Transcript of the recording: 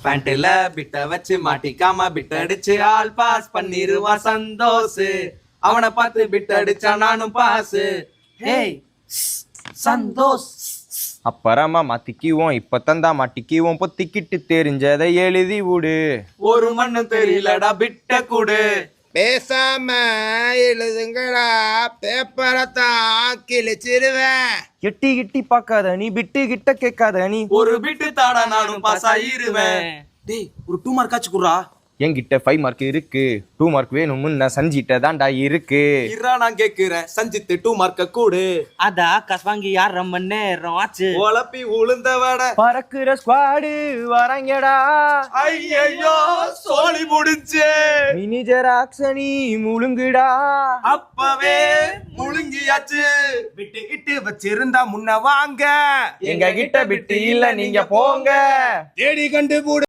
பேண்ட்ல பிட்ட வச்சு மாட்டிக்காம பிட் அடிச்சு all pass பண்ணிருவான் Santhosh. அவனை பார்த்து பிட் அடிச்சா நானும் பாஸ். ஹேய் சந்தோஷ். அப்புறமா மாத்திக்குவோம், இப்பதான் மாட்டிக்குவோம், பொத்திக்கிட்டு தெரிஞ்சதை எழுதி விடு. ஒரு மண்ணு தெரியலடா பிட்ட கூடு. பேசாம எழுதுங்கடா, பேப்பரை தான் கிழிச்சிருவேன். எட்டி கிட்டி பார்க்காத நீ, பிட்டு கிட்ட கேட்காத நீ. ஒரு பிட்டு தாடா நானும் பாஸ் ஆயிருவேன். டேய் ஒரு 2 மார்க் ஆச்சு குடுறா. என்கிட்ட 5 மார்க் இருக்கு, 2 மார்க் வேணும் நான் சஞ்சிட்ட தான்டா இருக்கு. இரா நான் கேக்குறேன், சஞ்சித்து 2 மார்க்க கூடு. அதா காசு வாங்கி 1/2 மணி நேரம் ஆச்சு. உழப்பி உளுந்த வட பறக்குற ஸ்குவாடு வராங்கடா. ஐயோ சோழி முடிஞ்சே. மினி ஜெராக்ஸனி முழுங்குடா. அப்பவே முழுங்கியாச்சு. விட்டு கிட்டு வச்சிருந்தா முன்ன வாங்க. எங்க கிட்ட பிட்டு இல்ல, நீங்க போங்க. தேடி கண்டு